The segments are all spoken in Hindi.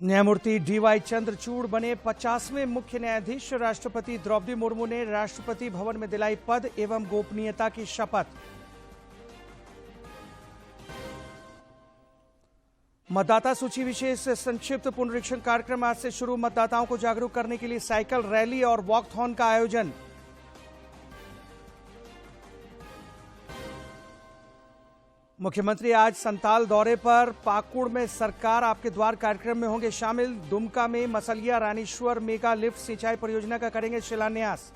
न्यायमूर्ति डीवाई चंद्रचूड़ बने 50वें मुख्य न्यायाधीश। राष्ट्रपति द्रौपदी मुर्मू ने राष्ट्रपति भवन में दिलाई पद एवं गोपनीयता की शपथ। मतदाता सूची विशेष संक्षिप्त पुनरीक्षण कार्यक्रम आज से शुरू। मतदाताओं को जागरूक करने के लिए साइकिल रैली और वॉकथॉन का आयोजन। मुख्यमंत्री आज संताल दौरे पर। पाकुड़ में सरकार आपके द्वार कार्यक्रम में होंगे शामिल। दुमका में मसलिया रानीश्वर मेगा लिफ्ट सिंचाई परियोजना का करेंगे शिलान्यास।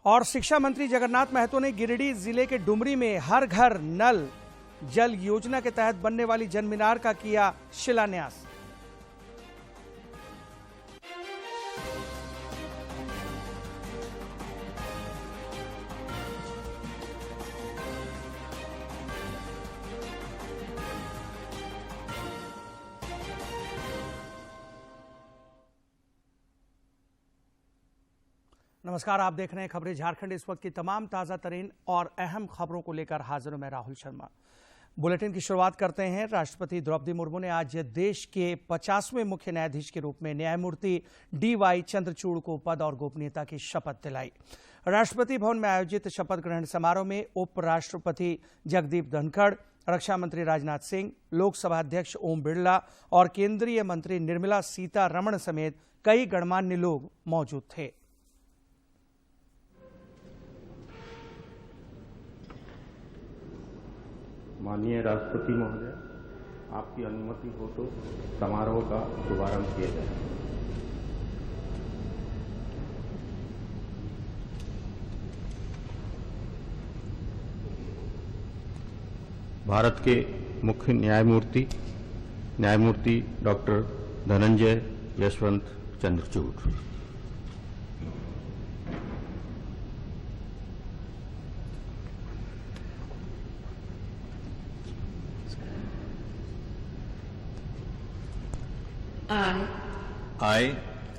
और शिक्षा मंत्री जगन्नाथ महतो ने गिरिडीह जिले के डुमरी में हर घर नल जल योजना के तहत बनने वाली जनमीनार का किया शिलान्यास। नमस्कार, आप देख रहे हैं खबरें झारखंड। इस वक्त की तमाम ताजा तरीन और अहम खबरों को लेकर हाजिर हूं मैं राहुल शर्मा। बुलेटिन की शुरुआत करते हैं। राष्ट्रपति द्रौपदी मुर्मू ने आज देश के 50वें मुख्य न्यायाधीश के रूप में न्यायमूर्ति डीवाई चंद्रचूड़ को पद और गोपनीयता की शपथ दिलाई। राष्ट्रपति भवन में आयोजित शपथ ग्रहण समारोह में उपराष्ट्रपति जगदीप धनखड़, रक्षा मंत्री राजनाथ सिंह, लोकसभा अध्यक्ष ओम बिरला और केंद्रीय मंत्री निर्मला सीतारमण समेत कई गणमान्य लोग मौजूद थे। माननीय राष्ट्रपति महोदय, आपकी अनुमति हो तो समारोह का शुभारंभ किया जाए। भारत के मुख्य न्यायमूर्ति doctor Dhananjay Yashwant Chandrachud. I,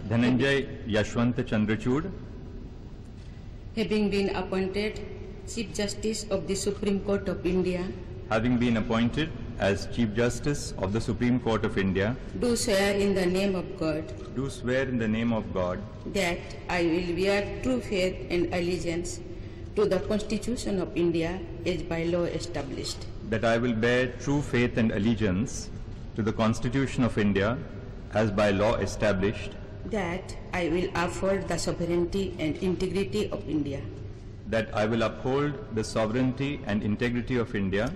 Dhananjay Yashwant Chandrachud, having been appointed Chief Justice of the Supreme Court of India, having been appointed as Chief Justice of the Supreme Court of India, do swear in the name of God do swear in the name of God that I will bear true faith and allegiance to the Constitution of India as by law established, that I will bear true faith and allegiance to the Constitution of India as by law established, that I will uphold the sovereignty and integrity of India, that I will uphold the sovereignty and integrity of India,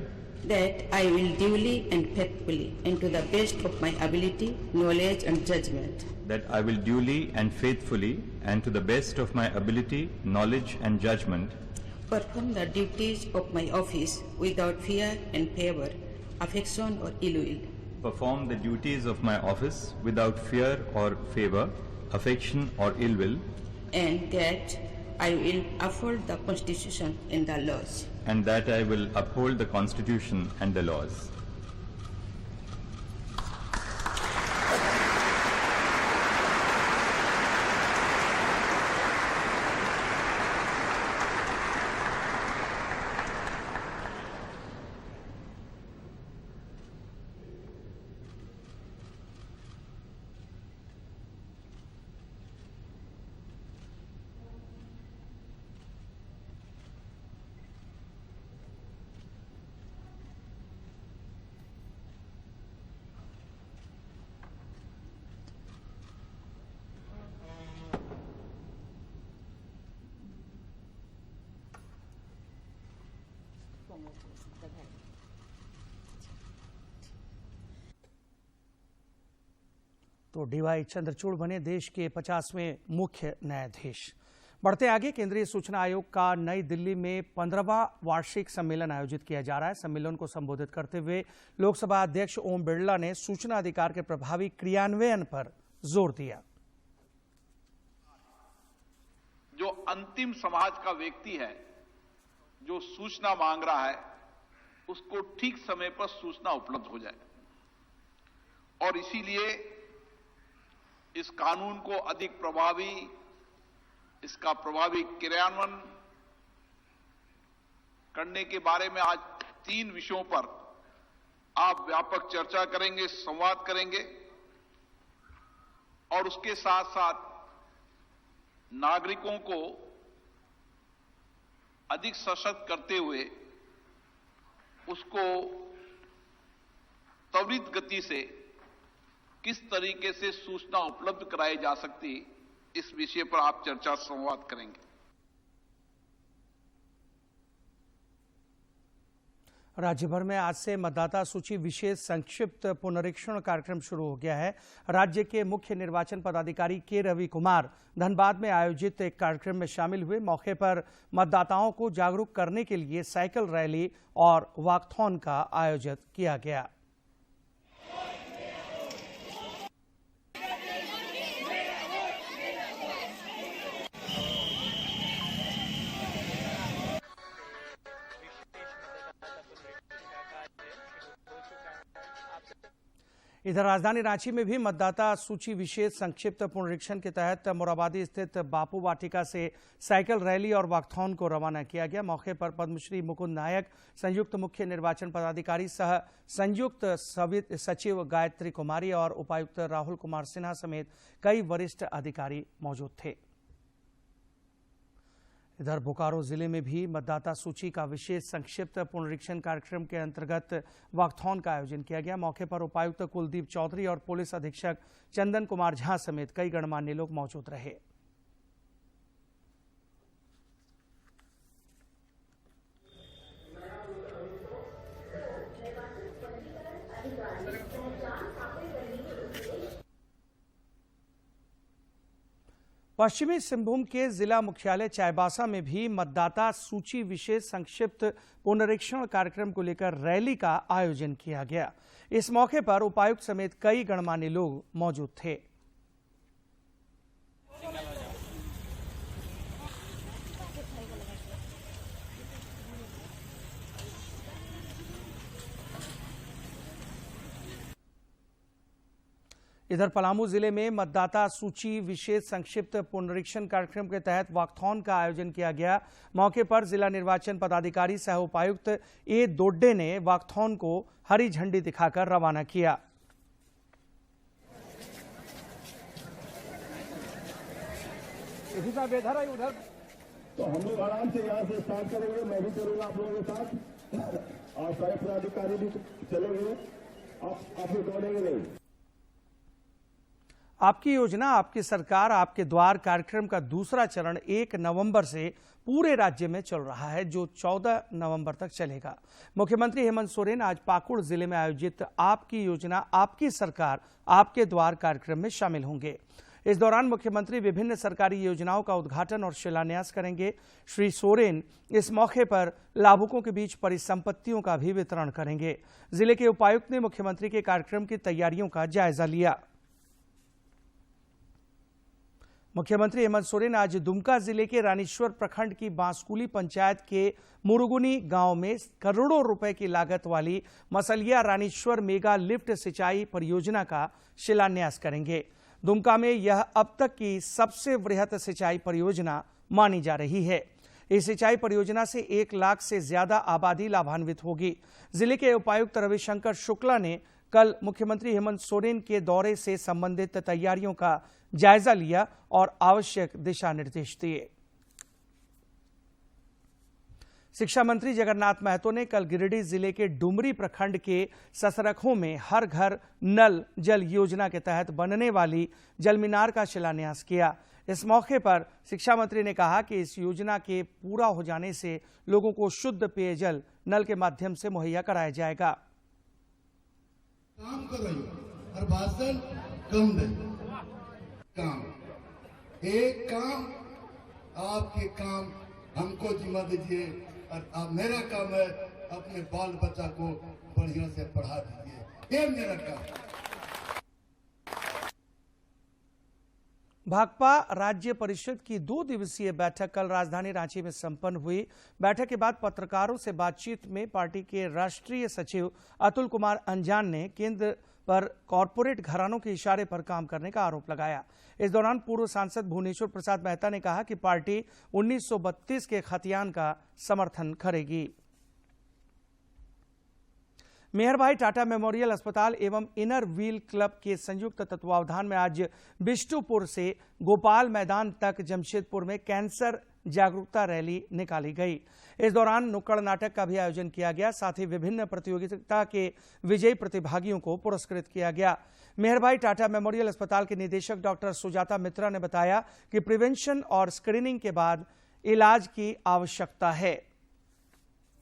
that I will duly and faithfully and to the best of my ability, knowledge and judgment that I will duly and faithfully and to the best of my ability, knowledge and judgment perform the duties of my office without fear and favor, affection or ill will, perform the duties of my office without fear or favor, affection or ill will, and that I will uphold the Constitution and the laws. and that I will uphold the Constitution and the laws. तो डीवाई चंद्रचूड़ बने देश के 50वें मुख्य न्यायाधीश। बढ़ते आगे, केंद्रीय सूचना आयोग का नई दिल्ली में 15वां वार्षिक सम्मेलन आयोजित किया जा रहा है। सम्मेलन को संबोधित करते हुए लोकसभा अध्यक्ष ओम बिरला ने सूचना अधिकार के प्रभावी क्रियान्वयन पर जोर दिया। जो अंतिम समाज का व्यक्ति है जो सूचना मांग रहा है उसको ठीक समय पर सूचना उपलब्ध हो जाए और इसीलिए इस कानून को अधिक प्रभावी, इसका प्रभावी क्रियान्वयन करने के बारे में आज 3 विषयों पर आप व्यापक चर्चा करेंगे, संवाद करेंगे और उसके साथ साथ नागरिकों को अधिक सशक्त करते हुए उसको त्वरित गति से किस तरीके से सूचना उपलब्ध कराई जा सकती, इस विषय पर आप चर्चा संवाद करेंगे। राज्य भर में आज से मतदाता सूची विशेष संक्षिप्त पुनरीक्षण कार्यक्रम शुरू हो गया है। राज्य के मुख्य निर्वाचन पदाधिकारी के रवि कुमार धनबाद में आयोजित एक कार्यक्रम में शामिल हुए। मौके पर मतदाताओं को जागरूक करने के लिए साइकिल रैली और वॉकथॉन का आयोजन किया गया। इधर राजधानी रांची में भी मतदाता सूची विशेष संक्षिप्त पुनरीक्षण के तहत मोराबादी स्थित बापू वाटिका से साइकिल रैली और वॉकथॉन को रवाना किया गया। मौके पर पद्मश्री मुकुंद नायक, संयुक्त मुख्य निर्वाचन पदाधिकारी सह संयुक्त सचिव गायत्री कुमारी और उपायुक्त राहुल कुमार सिन्हा समेत कई वरिष्ठ अधिकारी मौजूद थे। इधर बोकारो जिले में भी मतदाता सूची का विशेष संक्षिप्त पुनरीक्षण कार्यक्रम के अंतर्गत वॉकथॉन का आयोजन किया गया। मौके पर उपायुक्त कुलदीप चौधरी और पुलिस अधीक्षक चंदन कुमार झा समेत कई गणमान्य लोग मौजूद रहे। पश्चिमी सिंहभूम के जिला मुख्यालय चाईबासा में भी मतदाता सूची विशेष संक्षिप्त पुनरीक्षण कार्यक्रम को लेकर रैली का आयोजन किया गया। इस मौके पर उपायुक्त समेत कई गणमान्य लोग मौजूद थे। इधर पलामू जिले में मतदाता सूची विशेष संक्षिप्त पुनरीक्षण कार्यक्रम के तहत वॉकथॉन का आयोजन किया गया। मौके पर जिला निर्वाचन पदाधिकारी सह उपायुक्त ए दोड्डे ने वॉकथॉन को हरी झंडी दिखाकर रवाना किया। उधर तो हम लोग आराम से यहाँ से स्टार्ट करेंगे। मैं भी चलूंगा आप लोगों के साथ और सारे पदाधिकारी भी चलेंगे। आप लोग दौड़ेंगे नहीं। आपकी योजना आपकी सरकार आपके द्वार कार्यक्रम का दूसरा चरण 1 नवंबर से पूरे राज्य में चल रहा है, जो 14 नवंबर तक चलेगा। मुख्यमंत्री हेमंत सोरेन आज पाकुड़ जिले में आयोजित आपकी योजना आपकी सरकार आपके द्वार कार्यक्रम में शामिल होंगे। इस दौरान मुख्यमंत्री विभिन्न सरकारी योजनाओं का उद्घाटन और शिलान्यास करेंगे। श्री सोरेन इस मौके पर लाभुकों के बीच परिसंपत्तियों का भी वितरण करेंगे। जिले के उपायुक्त ने मुख्यमंत्री के कार्यक्रम की तैयारियों का जायजा लिया। मुख्यमंत्री हेमंत सोरेन आज दुमका जिले के रानीश्वर प्रखंड की बांसकुली पंचायत के मुरुगुनी गांव में करोड़ों रुपए की लागत वाली मसलिया रानीश्वर मेगा लिफ्ट सिंचाई परियोजना का शिलान्यास करेंगे। दुमका में यह अब तक की सबसे वृहत सिंचाई परियोजना मानी जा रही है। इस सिंचाई परियोजना से 1 लाख से ज्यादा आबादी लाभान्वित होगी। जिले के उपायुक्त रविशंकर शुक्ला ने कल मुख्यमंत्री हेमंत सोरेन के दौरे से संबंधित तैयारियों का जायजा लिया और आवश्यक दिशा निर्देश दिए। शिक्षा मंत्री जगन्नाथ महतो ने कल गिरिडीह जिले के डुमरी प्रखंड के ससरखों में हर घर नल जल योजना के तहत बनने वाली जलमीनार का शिलान्यास किया। इस मौके पर शिक्षा मंत्री ने कहा कि इस योजना के पूरा हो जाने से लोगों को शुद्ध पेयजल नल के माध्यम से मुहैया कराया जाएगा। काम करो और भाषण कम दे। काम एक काम आपके काम हमको जिम्मा दीजिए और मेरा काम है अपने बाल बच्चा को बढ़िया से पढ़ा दीजिए। ये मेरा काम। भाकपा राज्य परिषद की 2 दिवसीय बैठक कल राजधानी रांची में संपन्न हुई। बैठक के बाद पत्रकारों से बातचीत में पार्टी के राष्ट्रीय सचिव अतुल कुमार अंजान ने केंद्र पर कॉरपोरेट घरानों के इशारे पर काम करने का आरोप लगाया। इस दौरान पूर्व सांसद भुवनेश्वर प्रसाद मेहता ने कहा कि पार्टी 1932 के खतियान का समर्थन करेगी। मेहर भाई टाटा मेमोरियल अस्पताल एवं इनर व्हील क्लब के संयुक्त तत्वावधान में आज बिष्टुपुर से गोपाल मैदान तक जमशेदपुर में कैंसर जागरूकता रैली निकाली गई। इस दौरान नुक्कड़ नाटक का भी आयोजन किया गया। साथ ही विभिन्न प्रतियोगिता के विजयी प्रतिभागियों को पुरस्कृत किया गया। मेहर भाई टाटा मेमोरियल अस्पताल के निदेशक डॉक्टर सुजाता मित्रा ने बताया कि प्रिवेंशन और स्क्रीनिंग के बाद इलाज की आवश्यकता है।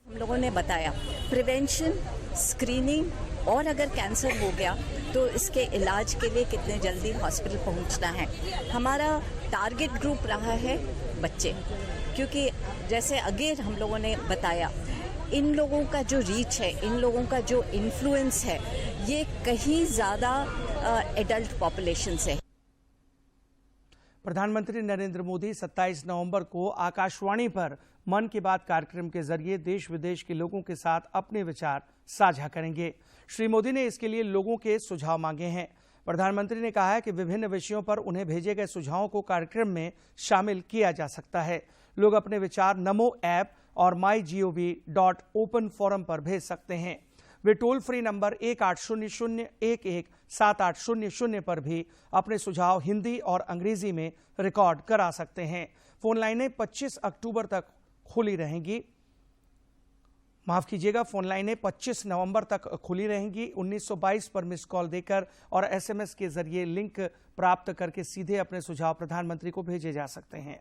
हम लोगों ने बताया प्रिवेंशन, स्क्रीनिंग और अगर कैंसर हो गया तो इसके इलाज के लिए कितने जल्दी हॉस्पिटल पहुंचना है। हमारा टारगेट ग्रुप रहा है बच्चे, क्योंकि जैसे आगे हम लोगों ने बताया इन लोगों का जो रीच है, इन लोगों का जो इन्फ्लुएंस है, ये कहीं ज़्यादा एडल्ट पॉपुलेशन से। प्रधानमंत्री नरेंद्र मोदी 27 नवंबर को आकाशवाणी पर मन की बात कार्यक्रम के जरिए देश विदेश के लोगों के साथ अपने विचार साझा करेंगे। श्री मोदी ने इसके लिए लोगों के सुझाव मांगे हैं। प्रधानमंत्री ने कहा है कि विभिन्न विषयों पर उन्हें भेजे गए सुझावों को कार्यक्रम में शामिल किया जा सकता है। लोग अपने विचार नमो ऐप और mygov.open फोरम पर भेज सकते हैं। वे टोल फ्री नंबर 1800-11-7800 पर भी अपने सुझाव हिंदी और अंग्रेजी में रिकॉर्ड करा सकते हैं। फोन लाइनें 25 अक्टूबर तक खुली रहेंगी। माफ कीजिएगा, फोन लाइनें 25 नवंबर तक खुली रहेंगी। 1922 पर मिस कॉल देकर और SMS के जरिए लिंक प्राप्त करके सीधे अपने सुझाव प्रधानमंत्री को भेजे जा सकते हैं।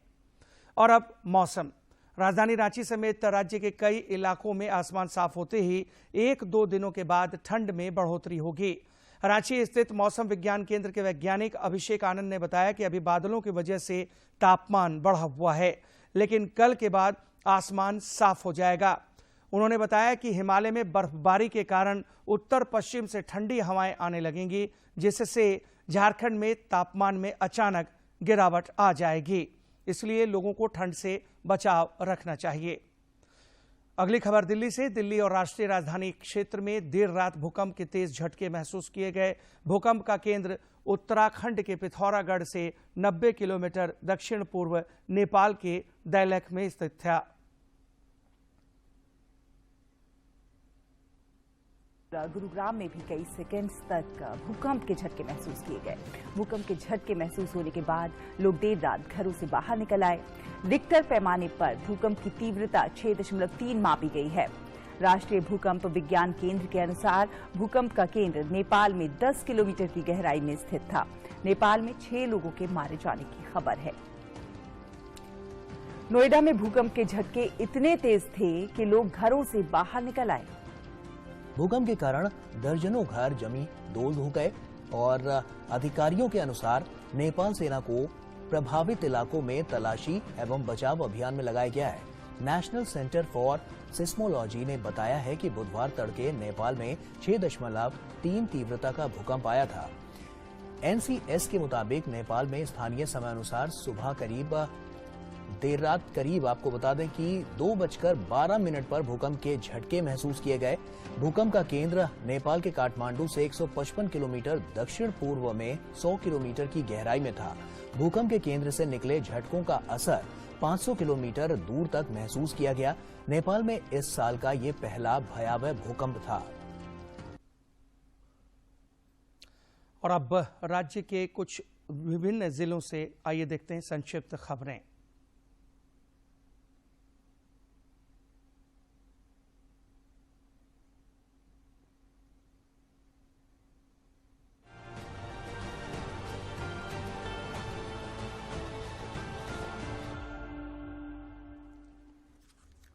और अब मौसम। राजधानी रांची समेत राज्य के कई इलाकों में आसमान साफ होते ही 1-2 दिनों के बाद ठंड में बढ़ोतरी होगी। रांची स्थित मौसम विज्ञान केंद्र के वैज्ञानिक अभिषेक आनंद ने बताया कि अभी बादलों की वजह से तापमान बढ़ा हुआ है, लेकिन कल के बाद आसमान साफ हो जाएगा। उन्होंने बताया कि हिमालय में बर्फबारी के कारण उत्तर पश्चिम से ठंडी हवाएं आने लगेंगी, जिससे झारखंड में तापमान में अचानक गिरावट आ जाएगी। इसलिए लोगों को ठंड से बचाव रखना चाहिए। अगली खबर दिल्ली से। दिल्ली और राष्ट्रीय राजधानी क्षेत्र में देर रात भूकंप के तेज झटके महसूस किए गए। भूकंप का केंद्र उत्तराखंड के पिथौरागढ़ से 90 किलोमीटर दक्षिण पूर्व नेपाल के दैलख में स्थित था। गुरुग्राम में भी कई सेकेंड्स तक भूकंप के झटके महसूस किए गए। भूकंप के झटके महसूस होने के बाद लोग देर रात घरों से बाहर निकल आए। रिक्टर पैमाने पर भूकंप की तीव्रता 6.3 मापी गई है। राष्ट्रीय भूकंप विज्ञान केंद्र के अनुसार भूकंप का केंद्र नेपाल में 10 किलोमीटर की गहराई में स्थित था। नेपाल में 6 लोगों के मारे जाने की खबर है। नोएडा में भूकंप के झटके इतने तेज थे कि लोग घरों से बाहर निकल आए। भूकंप के कारण दर्जनों घर जमी दोल हो गए और अधिकारियों के अनुसार नेपाल सेना को प्रभावित इलाकों में तलाशी एवं बचाव अभियान में लगाया गया है। नेशनल सेंटर फॉर सिस्मोलॉजी ने बताया है कि बुधवार तड़के नेपाल में 6.3 तीव्रता का भूकंप आया था। NCS के मुताबिक नेपाल में स्थानीय समय अनुसार सुबह देर रात करीब आपको बता दें कि 2:12 पर भूकंप के झटके महसूस किए गए। भूकंप का केंद्र नेपाल के काठमांडू से 155 किलोमीटर दक्षिण पूर्व में 100 किलोमीटर की गहराई में था। भूकंप के केंद्र से निकले झटकों का असर 500 किलोमीटर दूर तक महसूस किया गया। नेपाल में इस साल का ये पहला भयावह भूकंप था। और अब राज्य के कुछ विभिन्न जिलों से आइए देखते हैं संक्षिप्त खबरें।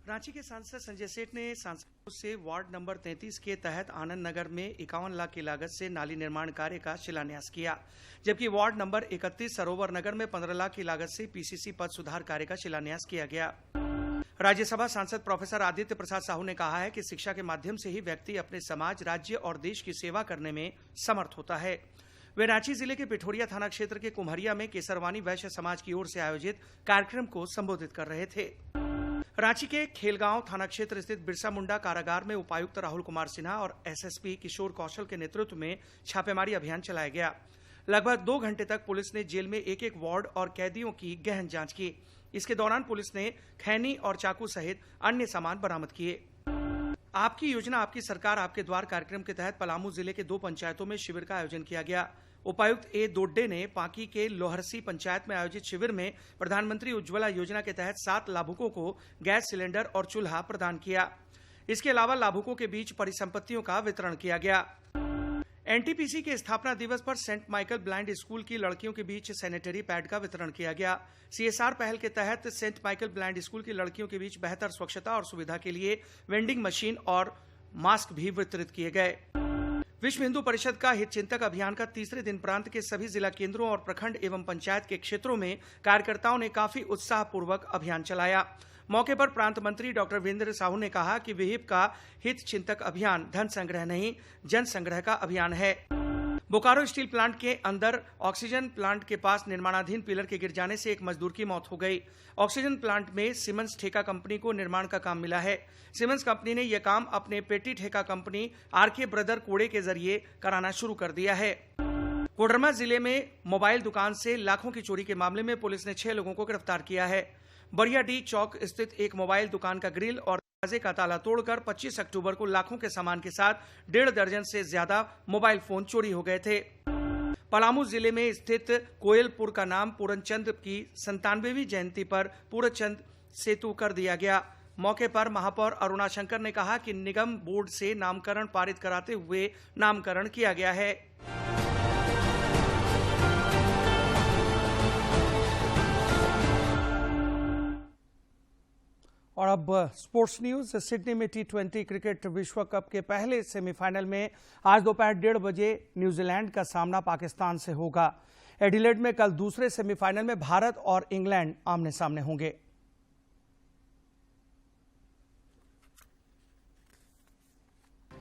रांची के सांसद संजय सेठ ने सांसदों से वार्ड नंबर 33 के तहत आनंद नगर में 51 लाख की लागत से नाली निर्माण कार्य का शिलान्यास किया, जबकि वार्ड नंबर 31 सरोवर नगर में 15 लाख की लागत से PCC पद सुधार कार्य का शिलान्यास किया गया। राज्यसभा सांसद प्रोफेसर आदित्य प्रसाद साहू ने कहा है कि शिक्षा के माध्यम से ही व्यक्ति अपने समाज, राज्य और देश की सेवा करने में समर्थ होता है। वे रांची जिले के पिठोरिया थाना क्षेत्र के कुम्हरिया में केसरवानी वैश्य समाज की ओर से आयोजित कार्यक्रम को संबोधित कर रहे थे। रांची के खेलगांव थाना क्षेत्र स्थित बिरसा मुंडा कारागार में उपायुक्त राहुल कुमार सिन्हा और एसएसपी किशोर कौशल के नेतृत्व में छापेमारी अभियान चलाया गया। लगभग 2 घंटे तक पुलिस ने जेल में एक वार्ड और कैदियों की गहन जांच की। इसके दौरान पुलिस ने खैनी और चाकू सहित अन्य सामान बरामद किए। आपकी योजना आपकी सरकार आपके द्वार कार्यक्रम के तहत पलामू जिले के 2 पंचायतों में शिविर का आयोजन किया गया। उपायुक्त ए दोड्डे ने पांकी के लोहरसी पंचायत में आयोजित शिविर में प्रधानमंत्री उज्ज्वला योजना के तहत 7 लाभुकों को गैस सिलेंडर और चूल्हा प्रदान किया। इसके अलावा लाभुकों के बीच परिसंपत्तियों का वितरण किया गया। एनटीपीसी के स्थापना दिवस पर सेंट माइकल ब्लाइंड स्कूल की लड़कियों के बीच सैनिटरी पैड का वितरण किया गया। सीएसआर पहल के तहत सेंट माइकल ब्लाइंड स्कूल की लड़कियों के बीच बेहतर स्वच्छता और सुविधा के लिए वेंडिंग मशीन और मास्क भी वितरित किए गए। विश्व हिंदू परिषद का हित चिंतक अभियान का तीसरे दिन प्रांत के सभी जिला केंद्रों और प्रखंड एवं पंचायत के क्षेत्रों में कार्यकर्ताओं ने काफी उत्साहपूर्वक अभियान चलाया। मौके पर प्रांत मंत्री डॉक्टर वीरेंद्र साहू ने कहा कि विहिप का हित चिंतक अभियान धन संग्रह नहीं, जन संग्रह का अभियान है। बोकारो स्टील प्लांट के अंदर ऑक्सीजन प्लांट के पास निर्माणाधीन पिलर के गिर जाने से एक मजदूर की मौत हो गई। ऑक्सीजन प्लांट में सिमंस ठेका कंपनी को निर्माण का काम मिला है। सिमंस कंपनी ने यह काम अपने पेटी ठेका कंपनी आरके ब्रदर कोड़े के जरिए कराना शुरू कर दिया है। कोडरमा जिले में मोबाइल दुकान से लाखों की चोरी के मामले में पुलिस ने 6 लोगों को गिरफ्तार किया है। बरियाडीह चौक स्थित एक मोबाइल दुकान का ग्रिल और दरवाजे का ताला तोड़कर 25 अक्टूबर को लाखों के सामान के साथ 1.5 दर्जन से ज्यादा मोबाइल फोन चोरी हो गए थे। पलामू जिले में स्थित कोयलपुर का नाम पूरनचंद की 97वीं जयंती पर पूरनचंद सेतु कर दिया गया। मौके पर महापौर अरुणा शंकर ने कहा कि निगम बोर्ड से नामकरण पारित कराते हुए नामकरण किया गया है। और अब स्पोर्ट्स न्यूज। सिडनी में T20 क्रिकेट विश्व कप के पहले सेमीफाइनल में आज दोपहर 1:30 बजे न्यूजीलैंड का सामना पाकिस्तान से होगा। एडिलेड में कल दूसरे सेमीफाइनल में भारत और इंग्लैंड आमने सामने होंगे।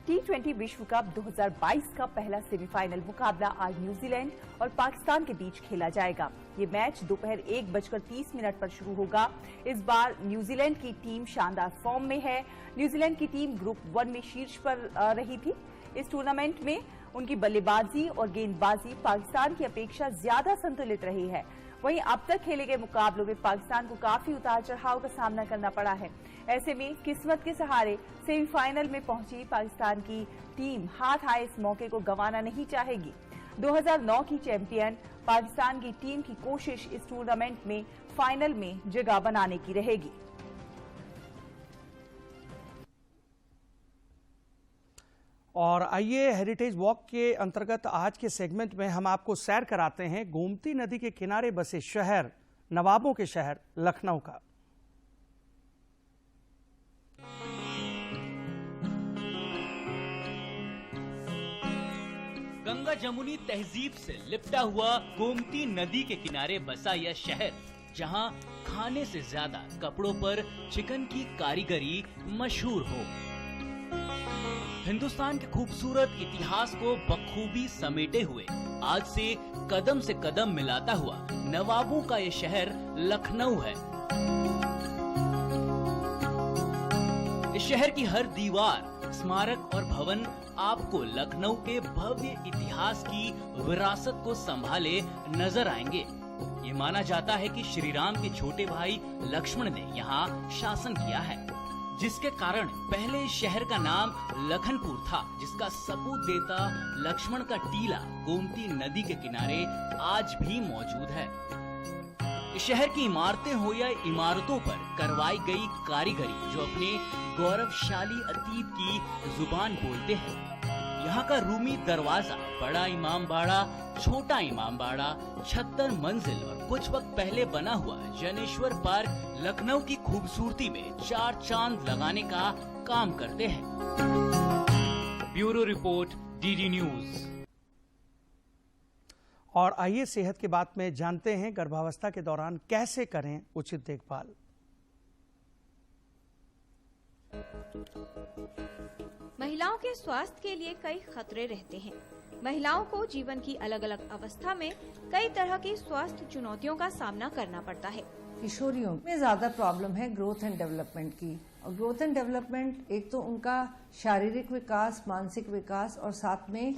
T20 विश्व कप 2022 का पहला सेमीफाइनल मुकाबला आज न्यूजीलैंड और पाकिस्तान के बीच खेला जाएगा। ये मैच दोपहर 1:30 पर शुरू होगा। इस बार न्यूजीलैंड की टीम शानदार फॉर्म में है। न्यूजीलैंड की टीम ग्रुप 1 में शीर्ष पर रही थी। इस टूर्नामेंट में उनकी बल्लेबाजी और गेंदबाजी पाकिस्तान की अपेक्षा ज्यादा संतुलित रही है। वहीं अब तक खेले गए मुकाबलों में पाकिस्तान को काफी उतार चढ़ाव का सामना करना पड़ा है। ऐसे में किस्मत के सहारे सेमीफाइनल में पहुंची पाकिस्तान की टीम हाथ आए इस मौके को गंवाना नहीं चाहेगी। 2009 की चैंपियन पाकिस्तान की टीम की कोशिश इस टूर्नामेंट में फाइनल में जगह बनाने की रहेगी। और आइए हेरिटेज वॉक के अंतर्गत आज के सेगमेंट में हम आपको सैर कराते हैं गोमती नदी के किनारे बसे शहर, नवाबों के शहर लखनऊ का। गंगा जमुनी तहजीब से लिपटा हुआ गोमती नदी के किनारे बसा यह शहर, जहां खाने से ज्यादा कपड़ों पर चिकन की कारीगरी मशहूर हो। हिंदुस्तान के खूबसूरत इतिहास को बखूबी समेटे हुए, आज से कदम मिलाता हुआ नवाबों का ये शहर लखनऊ है। इस शहर की हर दीवार, स्मारक और भवन आपको लखनऊ के भव्य इतिहास की विरासत को संभाले नजर आएंगे। ये माना जाता है कि श्री राम के छोटे भाई लक्ष्मण ने यहाँ शासन किया है, जिसके कारण पहले इस शहर का नाम लखनपुर था, जिसका सबूत देता लक्ष्मण का टीला गोमती नदी के किनारे आज भी मौजूद है। इस शहर की इमारतें हो या इमारतों पर करवाई गई कारीगरी जो अपने गौरवशाली अतीत की जुबान बोलते हैं। यहाँ का रूमी दरवाजा, बड़ा इमाम बाड़ा, छोटा इमाम बाड़ा, 76 मंजिल और कुछ वक्त पहले बना हुआ जनेश्वर पार्क लखनऊ की खूबसूरती में 4 चांद लगाने का काम करते हैं। Bureau report, DD news. और आइए सेहत की बात में जानते हैं गर्भावस्था के दौरान कैसे करें उचित देखभाल। महिलाओं के स्वास्थ्य के लिए कई खतरे रहते हैं। महिलाओं को जीवन की अलग अलग अवस्था में कई तरह की स्वास्थ्य चुनौतियों का सामना करना पड़ता है। किशोरियों में ज्यादा प्रॉब्लम है ग्रोथ एंड डेवलपमेंट की। और ग्रोथ एंड डेवलपमेंट एक तो उनका शारीरिक विकास, मानसिक विकास और साथ में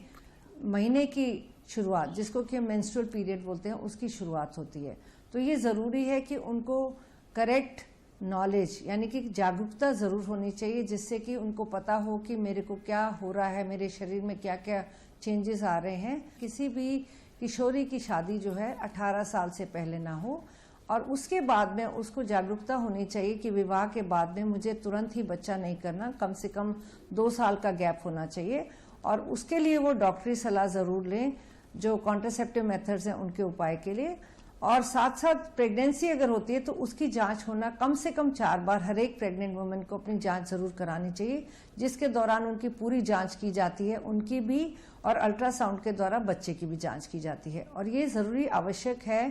महीने की शुरुआत, जिसको कि हम मेंस्ट्रुअल पीरियड बोलते हैं, उसकी शुरुआत होती है। तो ये जरूरी है कि उनको करेक्ट नॉलेज यानी कि जागरूकता जरूर होनी चाहिए, जिससे कि उनको पता हो कि मेरे को क्या हो रहा है, मेरे शरीर में क्या क्या चेंजेस आ रहे हैं। किसी भी किशोरी की शादी जो है 18 साल से पहले ना हो। और उसके बाद में उसको जागरूकता होनी चाहिए कि विवाह के बाद में मुझे तुरंत ही बच्चा नहीं करना, कम से कम 2 साल का गैप होना चाहिए। और उसके लिए वो डॉक्टरी सलाह जरूर लें, जो कॉन्ट्रासेप्टिव मेथड्स हैं उनके उपाय के लिए। और साथ साथ प्रेगनेंसी अगर होती है तो उसकी जांच होना कम से कम 4 बार हर एक प्रेग्नेंट वुमेन को अपनी जांच जरूर करानी चाहिए, जिसके दौरान उनकी पूरी जांच की जाती है, उनकी भी, और अल्ट्रासाउंड के द्वारा बच्चे की भी जांच की जाती है। और ये जरूरी आवश्यक है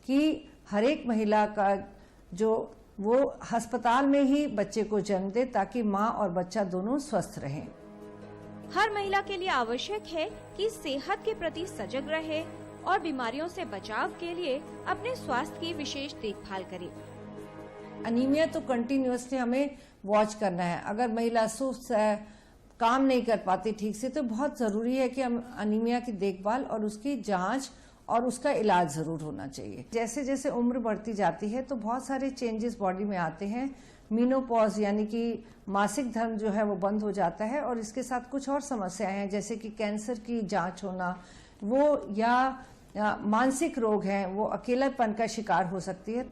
कि हर एक महिला का जो वो अस्पताल में ही बच्चे को जन्म दे, ताकि माँ और बच्चा दोनों स्वस्थ रहें। हर महिला के लिए आवश्यक है कि सेहत के प्रति सजग रहे और बीमारियों से बचाव के लिए अपने स्वास्थ्य की विशेष देखभाल करे। अनीमिया तो कंटिन्यूअसली हमें वॉच करना है। अगर महिला सुस्त है, काम नहीं कर पाती ठीक से, तो बहुत जरूरी है कि हम अनीमिया की देखभाल और उसकी जांच और उसका इलाज जरूर होना चाहिए। जैसे जैसे उम्र बढ़ती जाती है तो बहुत सारे चेंजेस बॉडी में आते हैं। मीनोपॉज यानी कि मासिक धर्म जो है वो बंद हो जाता है, और इसके साथ कुछ और समस्याएं हैं, जैसे कि कैंसर की जांच होना, वो या मानसिक रोग हैं, वो अकेलापन का शिकार हो सकती है।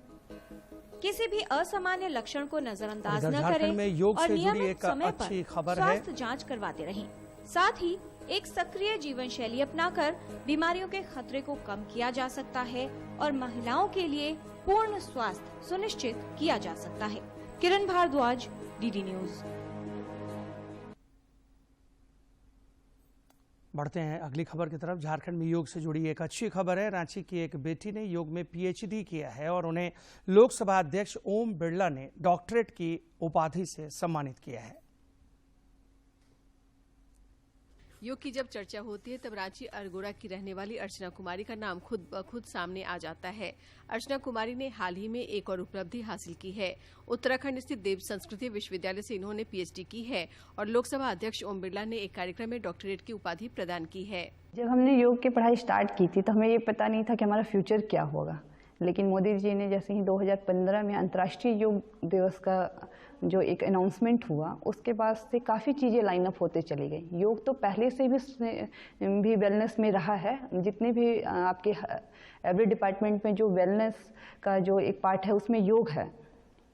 किसी भी असामान्य लक्षण को नजरअंदाज न झारखंड करें में योग और से जुड़ी नियमित एक समय अच्छी पर खबर है। स्वास्थ्य जांच करवाते रहें। साथ ही एक सक्रिय जीवन शैली अपनाकर बीमारियों के खतरे को कम किया जा सकता है और महिलाओं के लिए पूर्ण स्वास्थ्य सुनिश्चित किया जा सकता है। किरण भारद्वाज, डीडी न्यूज। बढ़ते हैं अगली खबर की तरफ। झारखंड में योग से जुड़ी एक अच्छी खबर है। रांची की एक बेटी ने योग में पीएचडी किया है और उन्हें लोकसभा अध्यक्ष ओम बिरला ने डॉक्टरेट की उपाधि से सम्मानित किया है। योग की जब चर्चा होती है तब रांची अरगोड़ा की रहने वाली अर्चना कुमारी का नाम खुद ब खुद सामने आ जाता है। अर्चना कुमारी ने हाल ही में एक और उपलब्धि हासिल की है। उत्तराखंड स्थित देव संस्कृति विश्वविद्यालय से इन्होंने पीएचडी की है और लोकसभा अध्यक्ष ओम बिरला ने एक कार्यक्रम में डॉक्टरेट की उपाधि प्रदान की है। जब हमने योग की पढ़ाई स्टार्ट की थी तो हमें ये पता नहीं था कि हमारा फ्यूचर क्या होगा, लेकिन मोदी जी ने जैसे ही 2015 में अंतर्राष्ट्रीय योग दिवस का जो एक अनाउंसमेंट हुआ, उसके बाद से काफ़ी चीज़ें लाइन अप होते चली गई। योग तो पहले से भी वेलनेस में रहा है। जितने भी आपके एवरी डिपार्टमेंट में जो वेलनेस का जो एक पार्ट है उसमें योग है,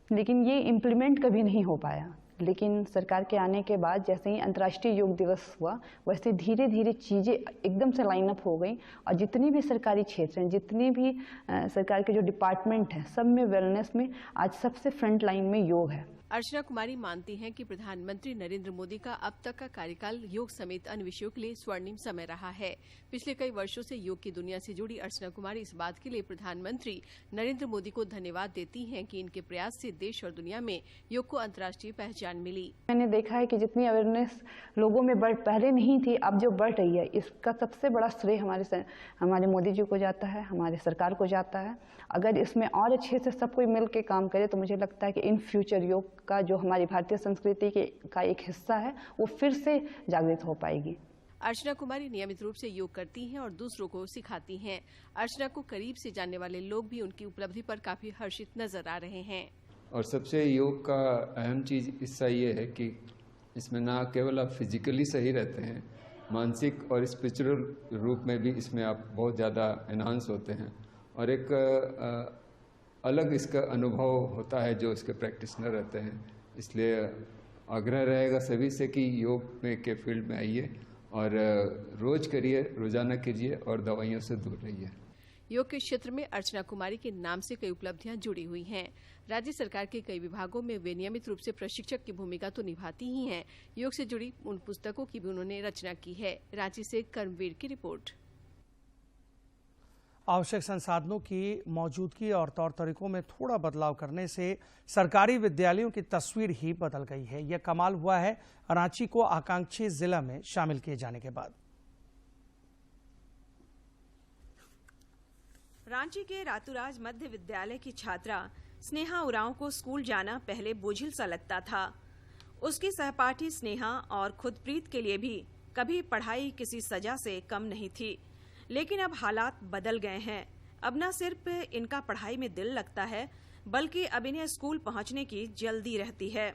लेकिन ये इम्प्लीमेंट कभी नहीं हो पाया। लेकिन सरकार के आने के बाद जैसे ही अंतर्राष्ट्रीय योग दिवस हुआ, वैसे धीरे धीरे चीज़ें एकदम से लाइन अप हो गई और जितने भी सरकारी क्षेत्र हैं, जितने भी सरकार के जो डिपार्टमेंट हैं, सब में वेलनेस में आज सबसे फ्रंट लाइन में योग है। अर्चना कुमारी मानती हैं कि प्रधानमंत्री नरेंद्र मोदी का अब तक का कार्यकाल योग समेत अन्य विषयों के लिए स्वर्णिम समय रहा है। पिछले कई वर्षों से योग की दुनिया से जुड़ी अर्चना कुमारी इस बात के लिए प्रधानमंत्री नरेंद्र मोदी को धन्यवाद देती हैं कि इनके प्रयास से देश और दुनिया में योग को अंतर्राष्ट्रीय पहचान मिली। मैंने देखा है कि जितनी अवेयरनेस लोगों में पहले नहीं थी, अब जो बढ़ रही है, इसका सबसे बड़ा श्रेय हमारे मोदी जी को जाता है, हमारे सरकार को जाता है। अगर इसमें और अच्छे से सब कोई मिल के काम करे तो मुझे लगता है कि इन फ्यूचर योग का जो हमारी भारतीय संस्कृति का एक हिस्सा है वो फिर से जागृत हो पाएगी। अर्चना कुमारी नियमित रूप से योग करती हैं और दूसरों को सिखाती हैं। अर्चना को करीब से जानने वाले लोग भी उनकी उपलब्धि पर काफी हर्षित नजर आ रहे हैं। और सबसे योग का अहम चीज हिस्सा ये है कि इसमें ना केवल आप फिजिकली सही रहते हैं, मानसिक और स्पिरिचुअल रूप में भी इसमें आप बहुत ज़्यादा एनहांस होते हैं और एक अलग इसका अनुभव होता है जो इसके प्रैक्टिशनर रहते हैं। इसलिए आग्रह रहेगा सभी से कि योग में के फील्ड में आइए और रोज करिए, रोजाना कीजिए और दवाइयों से दूर रहिए। योग के क्षेत्र में अर्चना कुमारी के नाम से कई उपलब्धियां जुड़ी हुई हैं। राज्य सरकार के कई विभागों में वे नियमित रूप से प्रशिक्षक की भूमिका तो निभाती ही हैं। योग से जुड़ी उन पुस्तकों की भी उन्होंने रचना की है। रांची से कर्मवीर की रिपोर्ट। आवश्यक संसाधनों की मौजूदगी और तौर तरीकों में थोड़ा बदलाव करने से सरकारी विद्यालयों की तस्वीर ही बदल गई है। यह कमाल हुआ है रांची को आकांक्षी जिला में शामिल किए जाने के बाद। रांची के रातूराज मध्य विद्यालय की छात्रा स्नेहा उरांव को स्कूल जाना पहले बोझिल सा लगता था। उसकी सहपाठी स्नेहा और खुदप्रीत के लिए भी कभी पढ़ाई किसी सजा से कम नहीं थी, लेकिन अब हालात बदल गए हैं। अब न सिर्फ इनका पढ़ाई में दिल लगता है, बल्कि अब इन्हें स्कूल पहुंचने की जल्दी रहती है।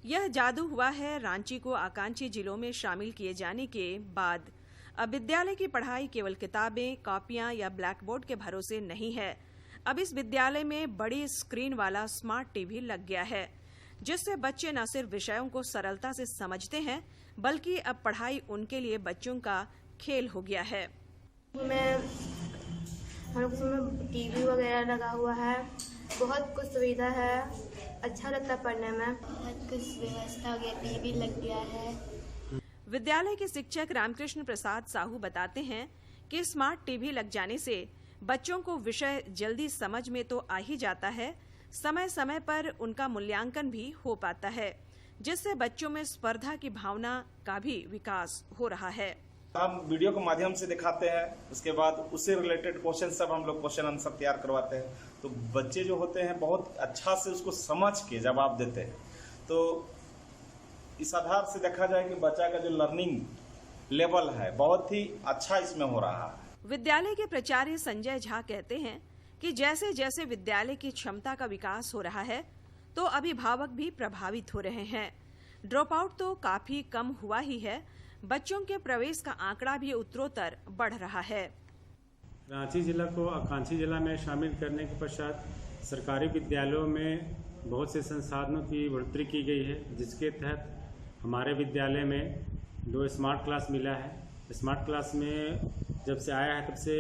यह जादू हुआ है रांची को आकांक्षी जिलों में शामिल किए जाने के बाद। अब विद्यालय की पढ़ाई केवल किताबें, कॉपियां या ब्लैक बोर्ड के भरोसे नहीं है। अब इस विद्यालय में बड़ी स्क्रीन वाला स्मार्ट टीवी लग गया है, जिससे बच्चे न सिर्फ विषयों को सरलता से समझते हैं, बल्कि अब पढ़ाई उनके लिए बच्चों का खेल हो गया है। हम लोग उसमें टीवी वगैरह लगा हुआ है, बहुत कुछ सुविधा है, अच्छा लगता है पढ़ने में, बहुत कुछ व्यवस्था हो गया, टीवी लग गया है। विद्यालय के शिक्षक रामकृष्ण प्रसाद साहू बताते हैं कि स्मार्ट टीवी लग जाने से बच्चों को विषय जल्दी समझ में तो आ ही जाता है, समय समय पर उनका मूल्यांकन भी हो पाता है, जिससे बच्चों में स्पर्धा की भावना का भी विकास हो रहा है। हम वीडियो के माध्यम से दिखाते हैं, उसके बाद उससे रिलेटेड क्वेश्चन सब हम लोग क्वेश्चन आंसर तैयार करवाते हैं, तो बच्चे जो होते हैं बहुत अच्छा से उसको समझ के जवाब देते हैं। तो इस आधार से देखा जाए कि बच्चा का जो लर्निंग लेवल है बहुत ही अच्छा इसमें हो रहा है। विद्यालय के प्राचार्य संजय झा कहते हैं कि जैसे जैसे विद्यालय की क्षमता का विकास हो रहा है, तो अभिभावक भी प्रभावित हो रहे हैं। ड्रॉप आउट तो काफी कम हुआ ही है, बच्चों के प्रवेश का आंकड़ा भी उत्तरोत्तर बढ़ रहा है। रांची जिला को आकांक्षी जिला में शामिल करने के पश्चात सरकारी विद्यालयों में बहुत से संसाधनों की बढ़ोतरी की गई है, जिसके तहत हमारे विद्यालय में 2 स्मार्ट क्लास मिला है। स्मार्ट क्लास में जब से आया है तब से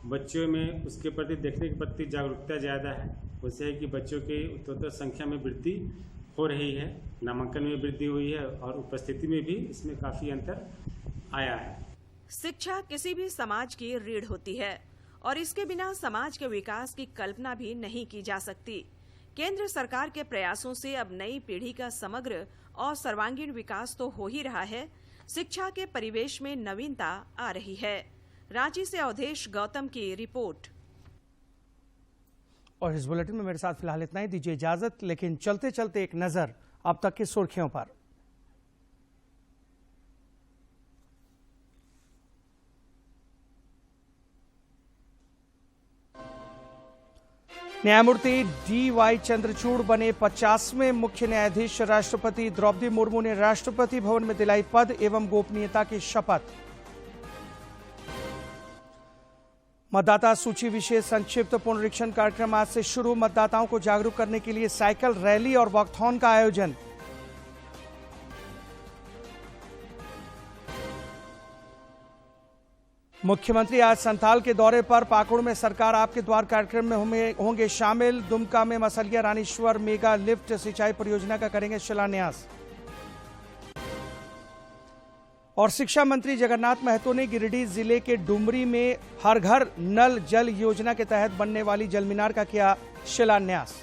बच्चों में उसके प्रति देखने के प्रति जागरूकता ज़्यादा है। उससे है कि बच्चों की उत्तरोत्तर संख्या में वृद्धि हो रही है, नामांकन में वृद्धि हुई है और उपस्थिति में भी इसमें काफ़ी अंतर आया है। शिक्षा किसी भी समाज की रीढ़ होती है और इसके बिना समाज के विकास की कल्पना भी नहीं की जा सकती। केंद्र सरकार के प्रयासों से अब नई पीढ़ी का समग्र और सर्वांगीण विकास तो हो ही रहा है, शिक्षा के परिवेश में नवीनता आ रही है। रांची से अवधेश गौतम की रिपोर्ट। और इस बुलेटिन में मेरे साथ फिलहाल इतना ही। दीजिए इजाजत, लेकिन चलते चलते एक नजर अब तक की सुर्खियों पर। न्यायमूर्ति डी.वाई. चंद्रचूड़ बने 50वें मुख्य न्यायाधीश। राष्ट्रपति द्रौपदी मुर्मू ने राष्ट्रपति भवन में दिलाई पद एवं गोपनीयता की शपथ। मतदाता सूची विशेष संक्षिप्त पुनरीक्षण कार्यक्रम आज से शुरू। मतदाताओं को जागरूक करने के लिए साइकिल रैली और वॉकथॉन का आयोजन। मुख्यमंत्री आज संथाल के दौरे पर। पाकुड़ में सरकार आपके द्वार कार्यक्रम में होंगे शामिल। दुमका में मसलिया रानीश्वर मेगा लिफ्ट सिंचाई परियोजना का करेंगे शिलान्यास। और शिक्षा मंत्री जगन्नाथ महतो ने गिरिडीह जिले के डुमरी में हर घर नल जल योजना के तहत बनने वाली जलमीनार का किया शिलान्यास।